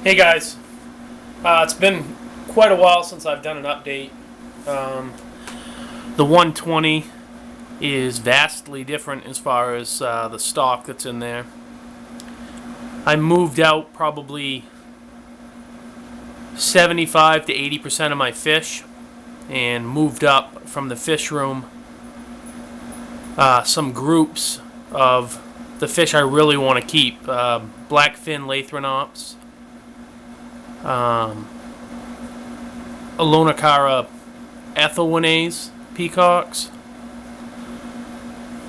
Hey guys, it's been quite a while since I've done an update. The 120 is vastly different as far as the stock that's in there. I moved out probably 75 to 80% of my fish and moved up from the fish room some groups of the fish I really want to keep. Blackfin Lathrinops, Alonocara Ethelwinaes peacocks,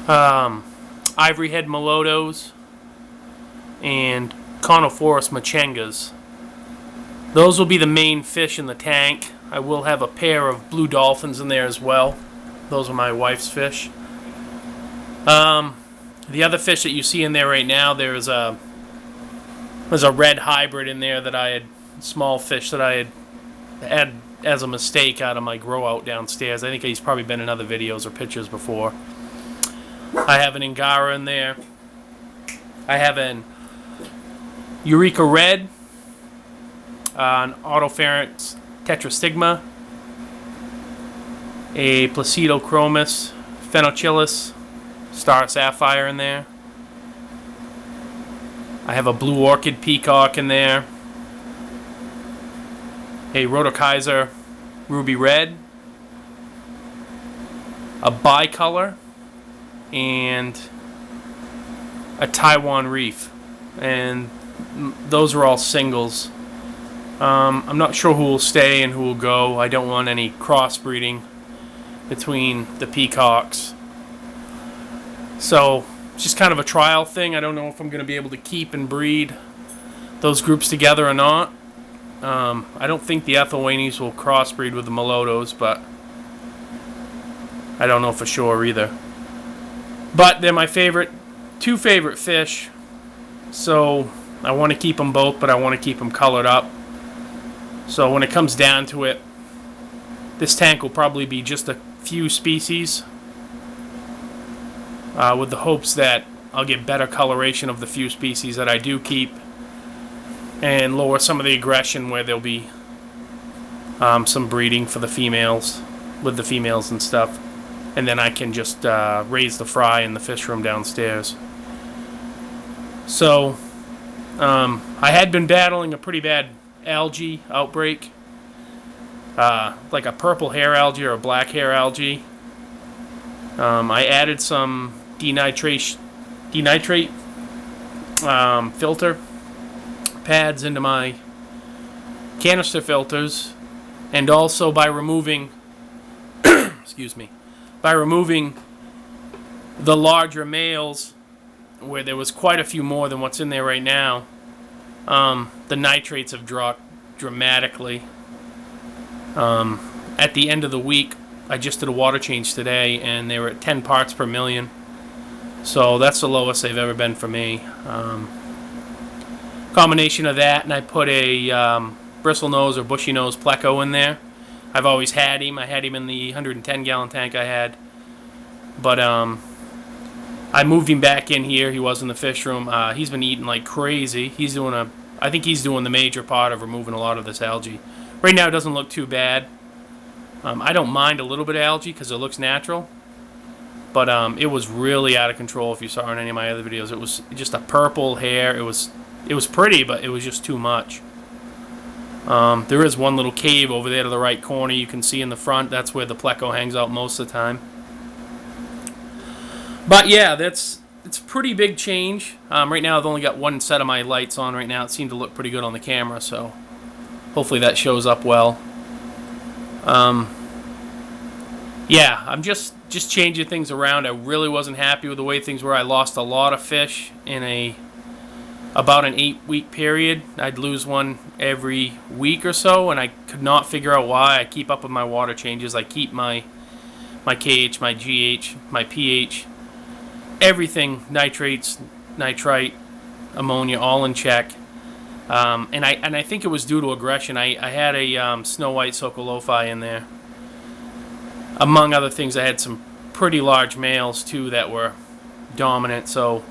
ivory head Melotos, and Conophorus machengas. Those will be the main fish in the tank. I will have a pair of blue dolphins in there as well. Those are my wife's fish. The other fish that you see in there right now, there's a red hybrid in there that I had, small fish that I had as a mistake out of my grow out downstairs. I think he's probably been in other videos or pictures before. I have an Angara in there. I have an Eureka Red, an Autopharynx Tetrastigma, a Placidochromis Phenochylis Star Sapphire in there. I have a Blue Orchid Peacock in there, a Rhodochysa Ruby Red, a Bicolor, and a Taiwan Reef. And those are all singles. I'm not sure who will stay and who will go. I don't want any crossbreeding between the peacocks. So it's just kind of a trial thing. I don't know if I'm going to be able to keep and breed those groups together or not. I don't think the Ethelwinaes will crossbreed with the Melotos, but I don't know for sure either. But they're my two favorite fish, so I want to keep them both, but I want to keep them colored up. So when it comes down to it, this tank will probably be just a few species, with the hopes that I'll get better coloration of the few species that I do keep and lower some of the aggression where there'll be some breeding for the females, with the females and stuff. And then I can just raise the fry in the fish room downstairs. So I had been battling a pretty bad algae outbreak, like a purple hair algae or a black hair algae. I added some denitrate filter pads into my canister filters, and also by removing by removing the larger males, where there was quite a few more than what's in there right now, the nitrates have dropped dramatically. At the end of the week, I just did a water change today, and they were at 10 parts per million. So that's the lowest they've ever been for me. Combination of that, and I put a bristlenose or bushy nose pleco in there. I've always had him. I had him in the 110-gallon tank I had. But I moved him back in here. He was in the fish room. He's been eating like crazy. I think he's doing the major part of removing a lot of this algae. Right now it doesn't look too bad. I don't mind a little bit of algae because it looks natural. But it was really out of control. If you saw in any of my other videos, it was just a purple hair. It was pretty, but it was just too much. There is one little cave over there to the right corner you can see in the front. That's where the pleco hangs out most of the time. But yeah, it's a pretty big change. Right now I've only got one set of my lights on right now. It seemed to look pretty good on the camera, so hopefully that shows up well. Yeah, I'm just changing things around. I really wasn't happy with the way things were. I lost a lot of fish in about an 8-week period. I'd lose one every week or so, and I could not figure out why. I keep up with my water changes. I keep my KH, my GH, my pH, everything, nitrates, nitrite, ammonia, all in check. And I think it was due to aggression. I had a snow white Socolophi in there. Among other things, I had some pretty large males too that were dominant. So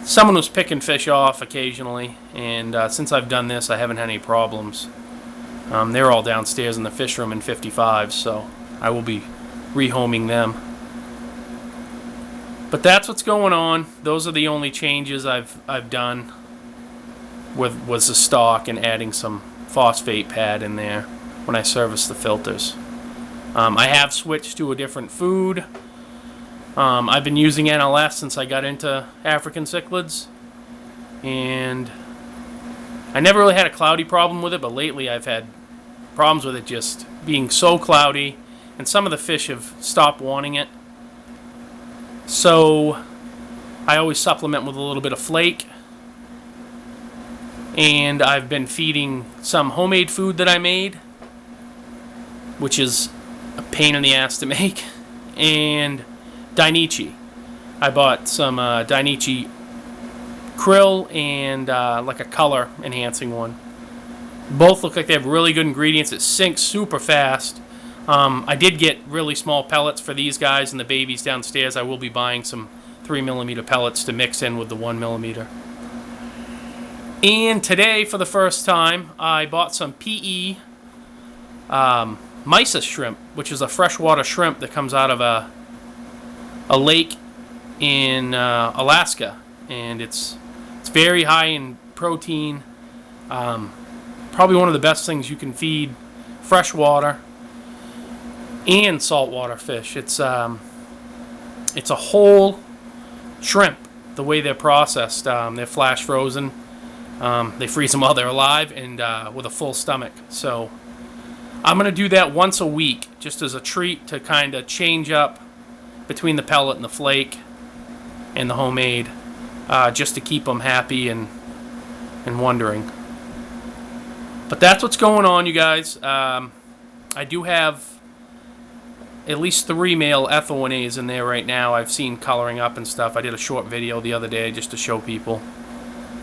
someone was picking fish off occasionally, and since I've done this, I haven't had any problems. They're all downstairs in the fish room in 55, so I will be rehoming them. But that's what's going on. Those are the only changes I've done was the stock and adding some phosphate pad in there when I service the filters. I have switched to a different food. I've been using NLS since I got into African cichlids, and I never really had a cloudy problem with it, but lately I've had problems with it just being so cloudy, and some of the fish have stopped wanting it. So I always supplement with a little bit of flake, and I've been feeding some homemade food that I made, which is a pain in the ass to make, and denitrate. I bought some denitrate krill and like a color enhancing one. Both look like they have really good ingredients. It sinks super fast. I did get really small pellets for these guys and the babies downstairs. I will be buying some 3mm pellets to mix in with the 1mm. And today, for the first time, I bought some PE mysis shrimp, which is a freshwater shrimp that comes out of a lake in Alaska, and it's very high in protein. Probably one of the best things you can feed freshwater and saltwater fish. It's a whole shrimp the way they're processed. They're flash frozen. They freeze them while they're alive and with a full stomach. So I'm going to do that once a week just as a treat to kind of change up between the pellet and the flake and the homemade, just to keep them happy and wondering. But that's what's going on, you guys. I do have at least 3 male ethylwanays in there right now. I've seen coloring up and stuff. I did a short video the other day just to show people.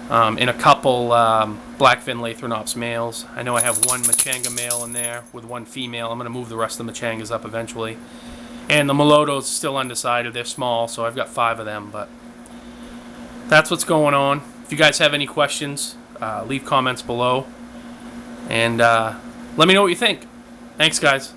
And a couple blackfin Lathrinops males. I know I have 1 Machanga male in there with 1 female. I'm going to move the rest of the Machangas up eventually. And the Melotos still undecided. They're small, so I've got 5 of them. But that's what's going on. If you guys have any questions, leave comments below. And let me know what you think. Thanks, guys.